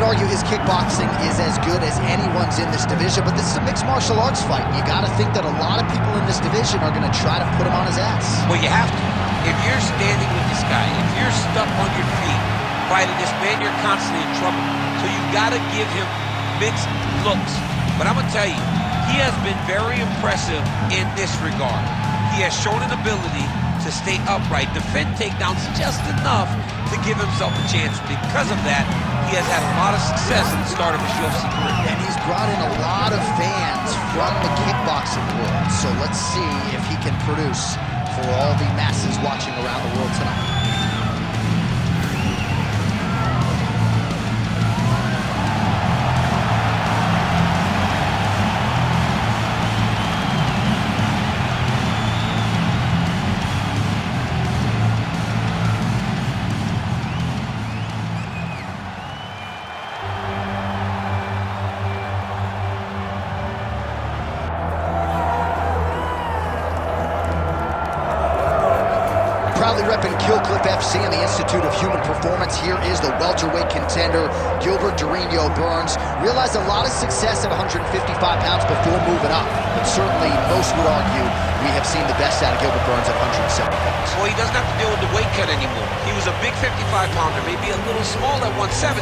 could argue his kickboxing is as good as anyone's in this division, but this is a mixed martial arts fight. You got to think that a lot of people in this division are going to try to put him on his ass. Well, you have to. If you're standing with this guy, if you're stuck on your feet fighting this man, you're constantly in trouble. So you've got to give him mixed looks. But I'm going to tell you, he has been very impressive in this regard. He has shown an ability to stay upright, defend takedowns just enough to give himself a chance. Because of that, he has had a lot of success at the start of his UFC career. And he's brought in a lot of fans from the kickboxing world. So let's see if he can produce for all the masses watching around the world tonight. Proudly repping Gilbert FC and the Institute of Human Performance, here is the welterweight contender, Gilbert Burns. Realized a lot of success at 155 pounds before moving up, but certainly most would argue we have seen the best out of Gilbert Burns at 170 pounds. Well, he doesn't have to deal with the weight cut anymore. He was a big 55-pounder, maybe a little small at 170,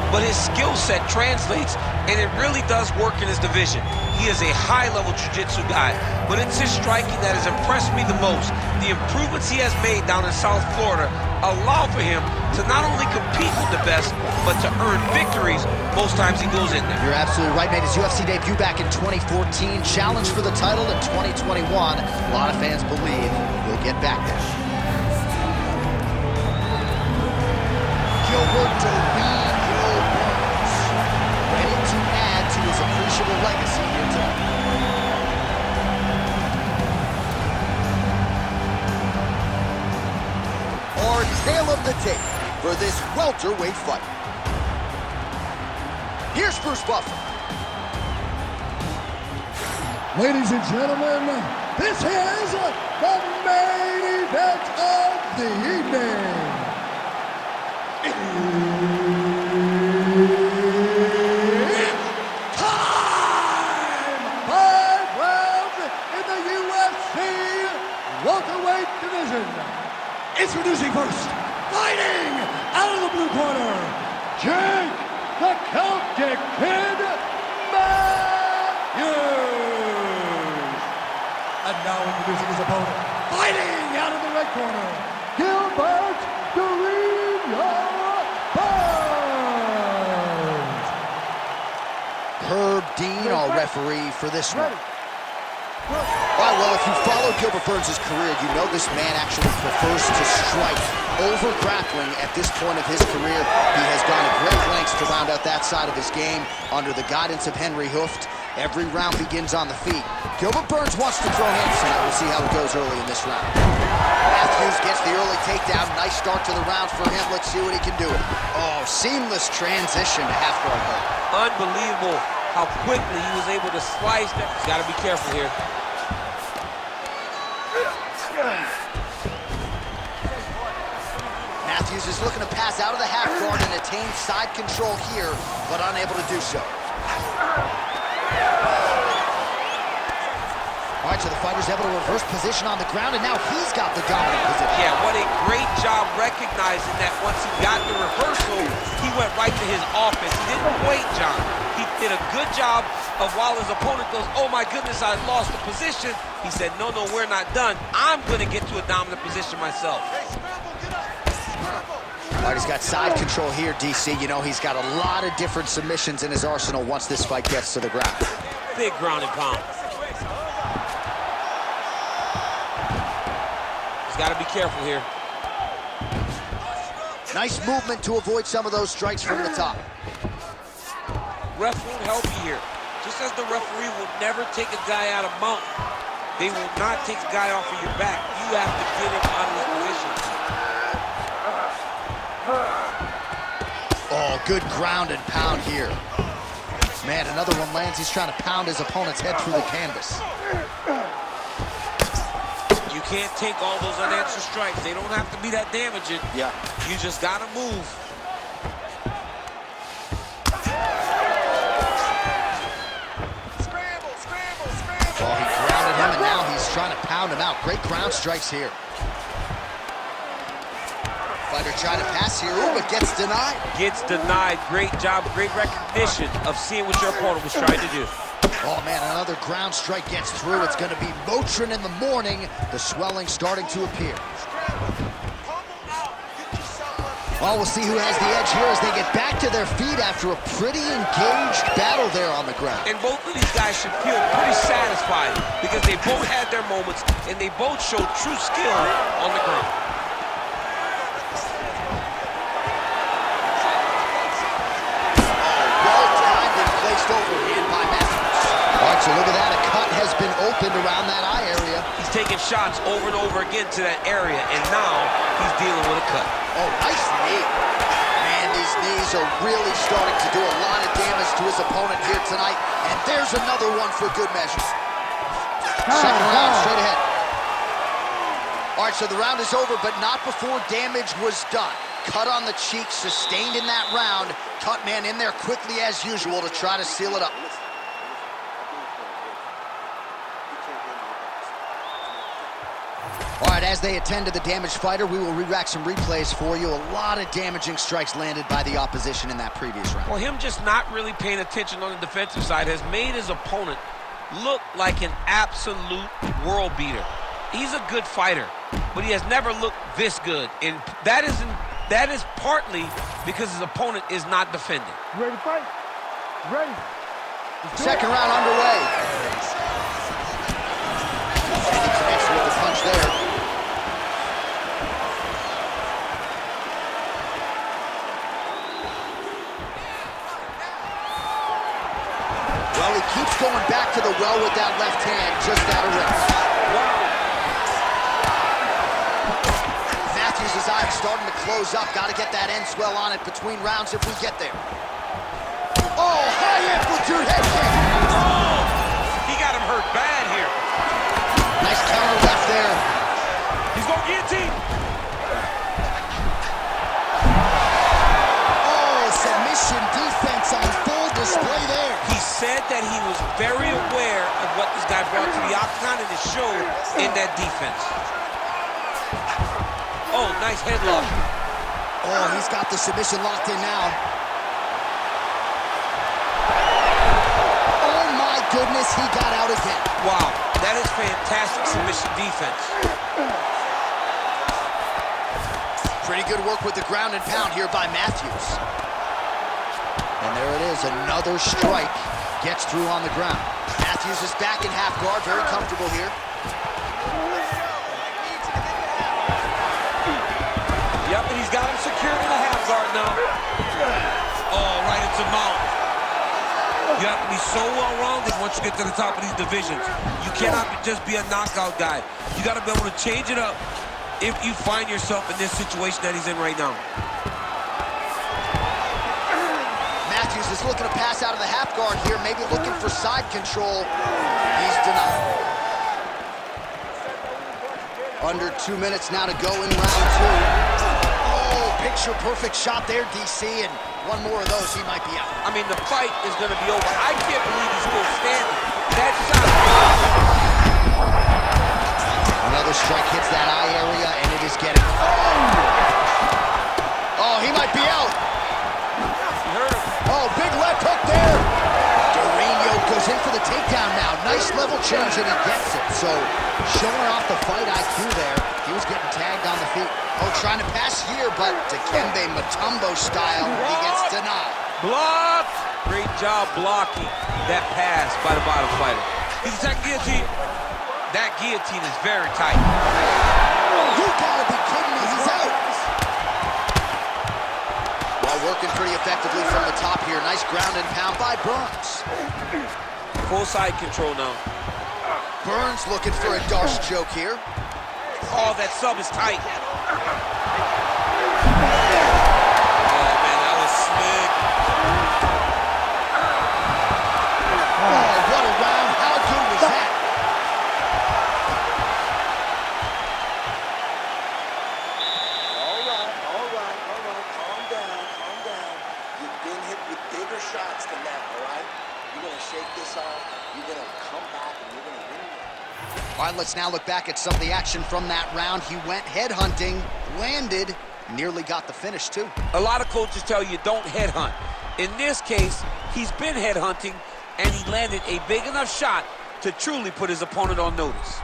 but his skill set translates, and it really does work in his division. He is a high-level jiu-jitsu guy, but it's his striking that has impressed me the most. The improvements he has made down in South Florida allow for him to not only compete with the best, but to earn victories most times he goes in there. You're absolutely right, made his UFC debut back in 2014, challenged for the title in 2021. A lot of fans believe he'll get back there. Gilbert Burns, ready to add to his appreciable legacy here tonight. Our tale of the tape for this welterweight fight. Here's Bruce Buffer. Ladies and gentlemen, this is the main event of the evening. It's time! 5 rounds in the UFC welterweight division. Introducing first, fighting out of the blue corner, Jake the Celtic Kid Matthews. And now introducing his opponent, fighting out of the red corner, Gilbert Burns. Herb Dean, our referee for this one. All right, well, if you follow Gilbert Burns' career, you know this man actually prefers to strike over grappling at this point of his career. He has gone to great lengths to round out that side of his game under the guidance of Henry Hooft. Every round begins on the feet. Gilbert Burns wants to throw hands tonight. We'll see how it goes early in this round. Matthews gets the early takedown. Nice start to the round for him. Let's see what he can do. Oh, seamless transition to half-guard hold. Unbelievable how quickly he was able to slice that. He's got to be careful here. Matthews is looking to pass out of the half guard and attain side control here, but unable to do so. All right, so the fighter's able to reverse position on the ground, and now he's got the dominant position. Yeah, what a great job recognizing that once he got the reversal, he went right to his offense. He didn't wait, John. He did a good job of while his opponent goes, oh my goodness, I lost the position. He said, no, we're not done. I'm going to get to a dominant position myself. All right, he's got side control here, DC. You know, he's got a lot of different submissions in his arsenal once this fight gets to the ground. Big ground and pound. He's got to be careful here. Nice movement to avoid some of those strikes from the top. Ref won't help you here. Just as the referee will never take a guy out of mount, they will not take a guy off of your back. You have to get him out of his position. Oh, good ground and pound here. Man, another one lands. He's trying to pound his opponent's head through the canvas. You can't take all those unanswered strikes. They don't have to be that damaging. Yeah. You just gotta move. Oh, he grounded him, and now he's trying to pound him out. Great ground strikes here. Fighter trying to pass here, ooh, but gets denied. Gets denied. Great job, great recognition of seeing what your opponent was trying to do. Oh, man, another ground strike gets through. It's going to be Motrin in the morning. The swelling starting to appear. Well, we'll see who has the edge here as they get back to their feet after a pretty engaged battle there on the ground. And both of these guys should feel pretty satisfied because they both had their moments and they both showed true skill on the ground. Well-timed and placed overhand by Matthews. All right, so look at that. A cut has been opened around that eye area. He's taking shots over and over again to that area, and now he's dealing with a cut. Oh, nice knee. Man, these knees are really starting to do a lot of damage to his opponent here tonight. And there's another one for good measure. Second round, straight ahead. All right, so the round is over, but not before damage was done. Cut on the cheek, sustained in that round. Cut man in there quickly as usual to try to seal it up. All right, as they attend to the damaged fighter, we will re-rack some replays for you. A lot of damaging strikes landed by the opposition in that previous round. Well, him just not really paying attention on the defensive side has made his opponent look like an absolute world beater. He's a good fighter, but he has never looked this good, and that is partly because his opponent is not defending. You ready to fight? Ready. Second round underway. And he connects with the punch there. Well, he keeps going back to the well with that left hand, just out of range. Matthews' eyes starting to close up. Got to get that end swell on it between rounds if we get there. Oh, high amplitude head kick. Oh, he got him hurt bad here. Nice counter left there. He's going to guillotine. Oh, submission defense on full display there. He said that he was very aware of what this guy brought to the octagon and it showed in that defense. Oh, nice headlock. Oh, he's got the submission locked in now. Oh my goodness, he got out again. Wow, that is fantastic submission defense. Pretty good work with the ground and pound here by Matthews. And there it is, another strike gets through on the ground. Matthews is back in half guard, very comfortable here. Yep, and he's got him secured in the half guard now. Oh, right into mount. You have to be so well-rounded once you get to the top of these divisions. You cannot just be a knockout guy. You got to be able to change it up if you find yourself in this situation that he's in right now. Matthews is looking to pass out of the half guard here, maybe looking for side control. He's denied. Under 2 minutes now to go in round two. Oh, picture-perfect shot there, DC, and one more of those, he might be out. I mean, the fight is going to be over. I can't believe he's still standing. That shot. Another strike hits that eye area, and it is getting... Oh, he might be out. You heard him. Oh, big left hook there. Dorino goes in for the takedown now. Nice level change, and he gets it. So, showing off the fight IQ there. He was getting tagged on the feet. Oh, trying to pass here, but Dikembe Mutombo style, he gets denied. Blocked. Great job blocking that pass by the bottom fighter. He's attacking guillotine. That guillotine is very tight. You gotta be kidding me, he's out. Well, working pretty effectively from the top here. Nice ground and pound by Burns. Full side control now. Burns looking for a Darce choke here. Oh, that sub is tight. Oh, man, that was slick. Oh, what a round. How good was that? All right. Calm down. You've been hit with bigger shots than that, all right? You're going to shake this off. You're going to come back, and you're going to All right, let's now look back at some of the action from that round. He went headhunting, landed, nearly got the finish, too. A lot of coaches tell you don't headhunt. In this case, he's been headhunting, and he landed a big enough shot to truly put his opponent on notice.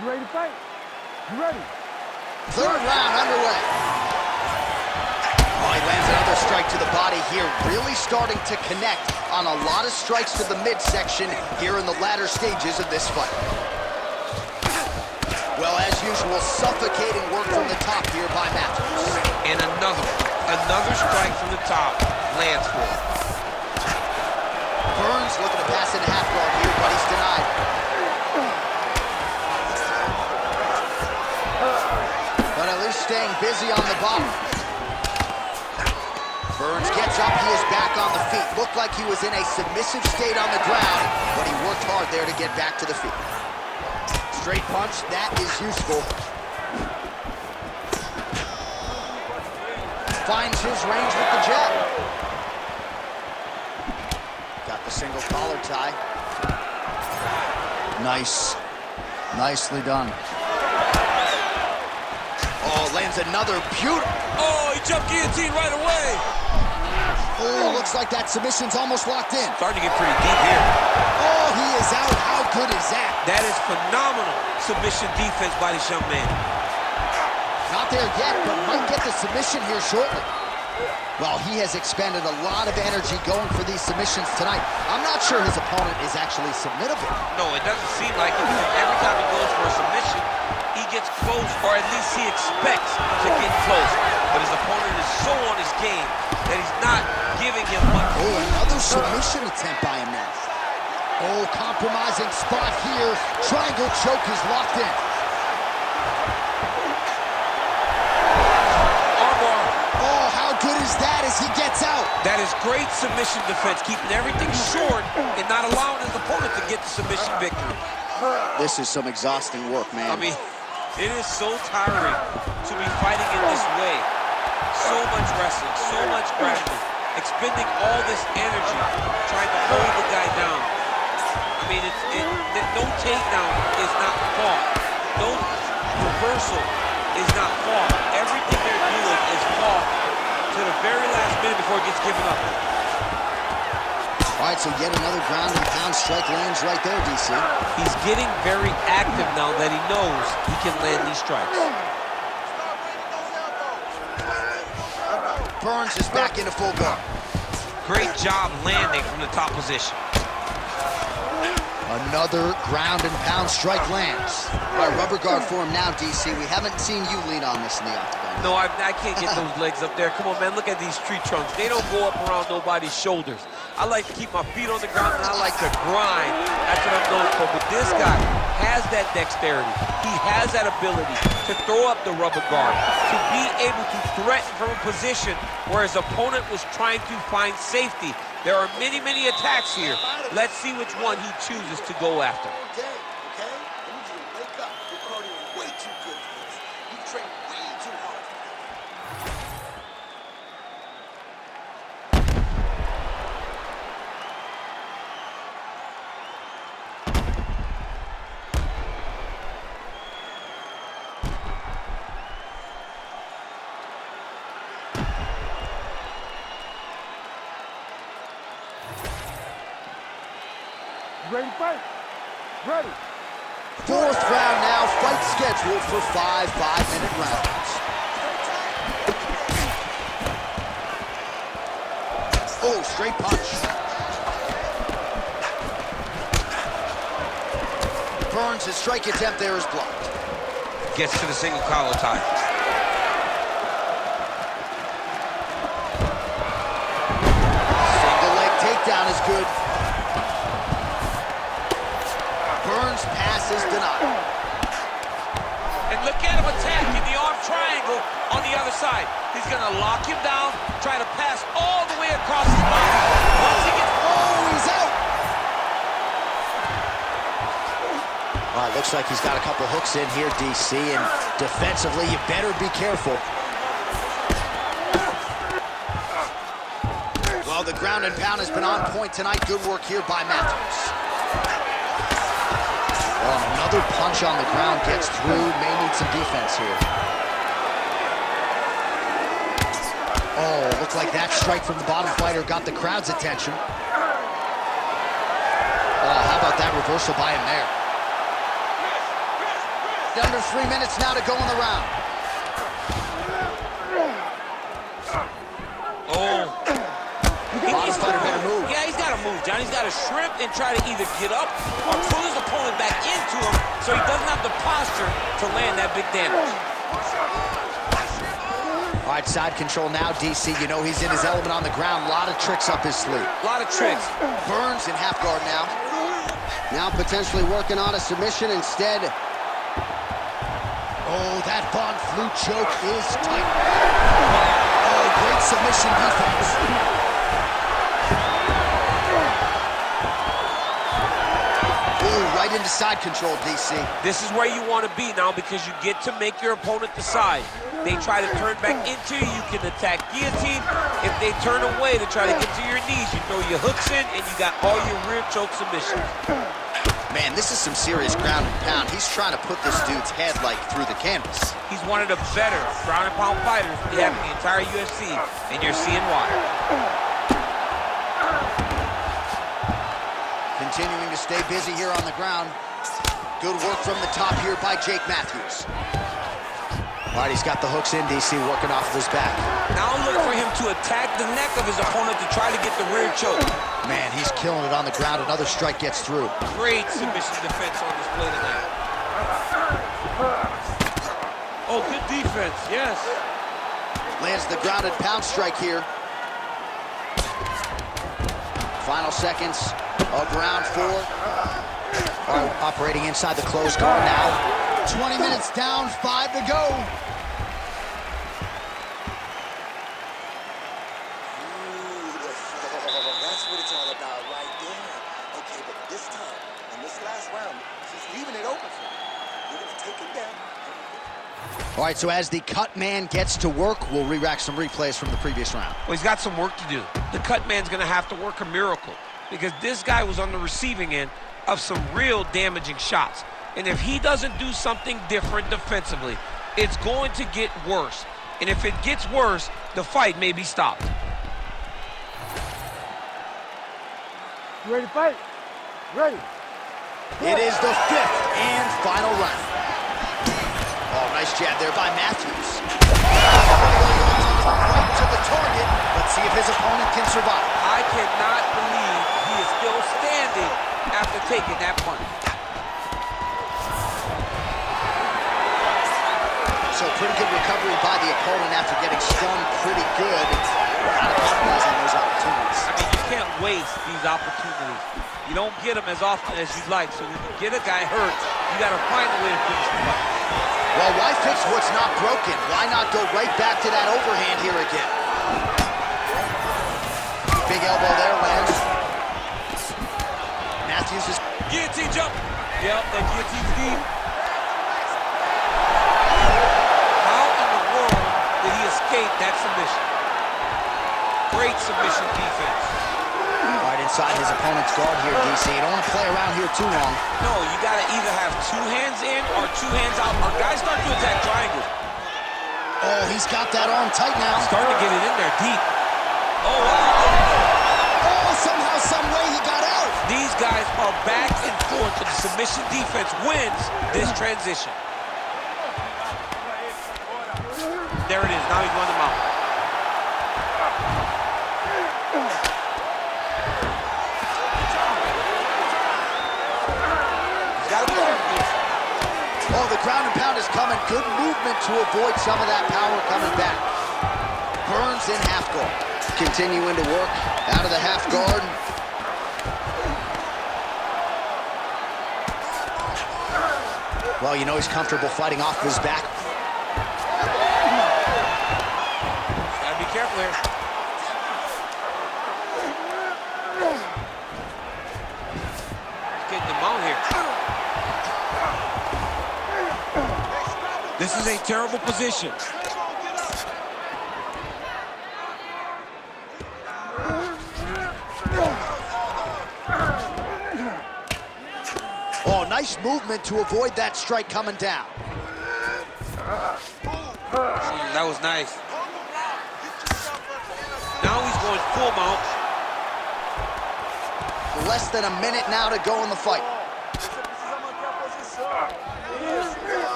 You ready to fight? You ready? Third round underway. Oh, he lands another strike to the body here, really starting to connect on a lot of strikes to the midsection here in the latter stages of this fight. Well, as usual, suffocating work from the top here by Matthews. And another strike from the top lands for him. Burns looking to pass into half guard here, but he's denied. But at least staying busy on the bottom. Burns gets up, he is back on the feet. Looked like he was in a submissive state on the ground, but he worked hard there to get back to the feet. Straight punch, that is useful. Finds his range with the jab. Got the single collar tie. Nice. Nicely done. Oh, lands another beautiful. Oh, he jumped guillotine right away. Oh, looks like that submission's almost locked in. Starting to get pretty deep here. Oh, he is out. How good is that? That is phenomenal submission defense by this young man. Not there yet, but might get the submission here shortly. Well, he has expended a lot of energy going for these submissions tonight. I'm not sure his opponent is actually submittable. No, it doesn't seem like it, because every time he goes for a submission, he gets close, or at least he expects to get close. But his opponent is so on his game that he's not giving him much. Oh, another submission attempt by him now. Oh, compromising spot here. Triangle choke is locked in. Oh, how good is that as he gets out? That is great submission defense, keeping everything short and not allowing his opponent to get the submission victory. This is some exhausting work, man. I mean, it is so tiring to be fighting in this way. So much wrestling, so much grappling, expending all this energy trying to hold the guy down. I mean, no takedown is not fought. No reversal is not fought. Everything they're doing is fought to the very last minute before it gets given up. All right, so yet another ground and pound strike lands right there, DC. He's getting very active now that he knows he can land these strikes. Burns is back into full guard. Great job landing from the top position. Another ground and pound strike lands. All right, rubber guard for him now, DC. We haven't seen you lean on this in the octagon. No, I can't get those legs up there. Come on, man, look at these tree trunks. They don't go up around nobody's shoulders. I like to keep my feet on the ground, and I like to grind. That's what I'm known for. But this guy has that dexterity. He has that ability to throw up the rubber guard, to be able to threaten from a position where his opponent was trying to find safety. There are many, many attacks here. Let's see which one he chooses to go after. Okay? I need you to wake up. Your cardio is way too good for this. You train way too hard. Ready to fight? Ready. Fourth round now, fight scheduled for 5 5-minute rounds. Oh, straight punch. Burns, his strike attempt there is blocked. Gets to the single collar tie. Single leg takedown is good. Burns passes denied. And look at him attacking the arm triangle on the other side. He's going to lock him down, try to pass all the way across his body. Once he gets... Oh, he's out. All right, looks like he's got a couple hooks in here, DC, and defensively, you better be careful. Well, the ground and pound has been on point tonight. Good work here by Matthews. Well, another punch on the ground gets through. May need some defense here. Oh, looked like that strike from the bottom fighter got the crowd's attention. Oh, how about that reversal by him there? Under 3 minutes now to go in the round. Oh. Bottom fighter better move. Yeah, he's got to move, John. He's got to shrimp and try to either get up or pull his opponent back into him so he doesn't have the posture to land that big damage. All right, side control now, DC. You know he's in his element on the ground. A lot of tricks up his sleeve. A lot of tricks. Burns in half guard now. Now potentially working on a submission instead. Oh, that Von Flue choke is tight. Oh, great submission defense. Right into side control, DC. This is where you want to be now because you get to make your opponent decide. They try to turn back into you, you can attack guillotine. If they turn away to try to get to your knees, you throw your hooks in and you got all your rear choke submissions. Man, this is some serious ground and pound. He's trying to put this dude's head like through the canvas. He's one of the better ground and pound fighters we have in the entire UFC, and you're seeing why. Continuing to stay busy here on the ground. Good work from the top here by Jake Matthews. All right, he's got the hooks in, DC, working off of his back. Now look for him to attack the neck of his opponent to try to get the rear choke. Man, he's killing it on the ground. Another strike gets through. Great submission defense on display tonight. Oh, good defense, yes. Lands the ground and pound strike here. Final seconds of round 4. All right, operating inside the closed guard now. 20 minutes down, 5 to go. That's what it's all about right there. Okay, but this time, in this last round, he's leaving it open for you. You're going to take him down. All right, so as the cut man gets to work, we'll re-rack some replays from the previous round. Well, he's got some work to do. The cut man's going to have to work a miracle because this guy was on the receiving end of some real damaging shots. And if he doesn't do something different defensively, it's going to get worse. And if it gets worse, the fight may be stopped. You ready to fight? Ready. It is the 5th and final round. Oh, nice jab there by Matthews. Right to the target. Let's see if his opponent can survive. I cannot believe he is still standing after taking that punch. So pretty good recovery by the opponent after getting stung pretty good. Kind of capitalizing those opportunities. I mean, you can't waste these opportunities. You don't get them as often as you'd like. So when you get a guy hurt, you got to find a way to finish the fight. Well, why fix what's not broken? Why not go right back to that overhand here again? Big elbow there lands. Matthews is... Guillotine jump. Yep, that guillotine's deep. How in the world did he escape that submission? Great submission defense. Right inside his opponent's guard here, DC. You don't want to play around here too long. No, you got to either have 2 hands in or 2 hands out. Our guys start to attack triangles. Oh, he's got that arm tight now. Starting to get it in there deep. Oh, wow. Oh, somehow, some way he got out. These guys are back and forth, but the submission defense wins this transition. There it is. Now he's running them out. Oh, the ground and pound is coming. Good movement to avoid some of that power coming back. Burns in half guard. Continuing to work out of the half guard. Well, you know he's comfortable fighting off his back. Gotta be careful here. He's getting the mount here. is a terrible position. Oh, nice movement to avoid that strike coming down. That was nice. Now he's going full mount. Less than a minute now to go in the fight.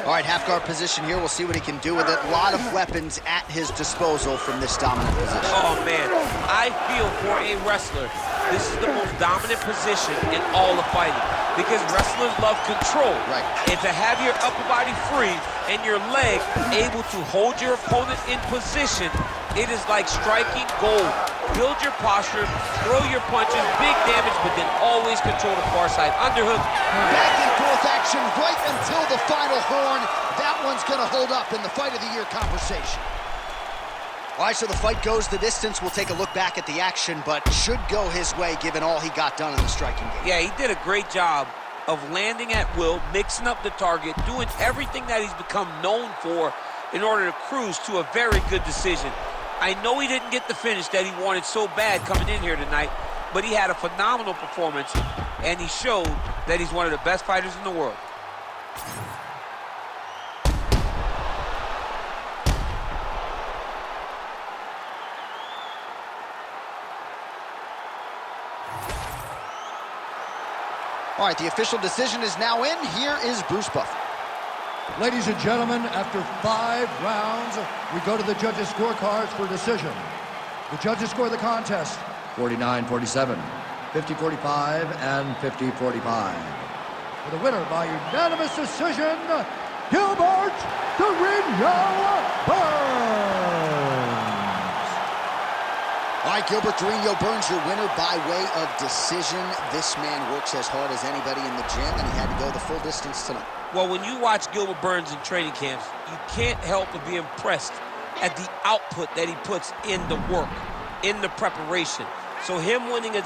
All right, half guard position here. We'll see what he can do with it. A lot of weapons at his disposal from this dominant position. Oh, man. I feel for a wrestler, this is the most dominant position in all of fighting because wrestlers love control. Right. And to have your upper body free and your leg able to hold your opponent in position, it is like striking gold. Build your posture, throw your punches, big damage, but then always control the far side. Underhook. Back and forth action right until the final horn. That one's going to hold up in the Fight of the Year conversation. All right, so the fight goes the distance. We'll take a look back at the action, but should go his way given all he got done in the striking game. Yeah, he did a great job of landing at will, mixing up the target, doing everything that he's become known for in order to cruise to a very good decision. I know he didn't get the finish that he wanted so bad coming in here tonight, but he had a phenomenal performance, and he showed that he's one of the best fighters in the world. All right, the official decision is now in. Here is Bruce Buffer. Ladies and gentlemen, after 5 rounds, we go to the judges' scorecards for decision. The judges score the contest 49-47, 50-45, and 50-45. For the winner by unanimous decision, Gilbert Burns. All right, Gilbert Burns, your winner by way of decision. This man works as hard as anybody in the gym, and he had to go the full distance tonight. Well, when you watch Gilbert Burns in training camps, you can't help but be impressed at the output that he puts in the work, in the preparation. So him winning a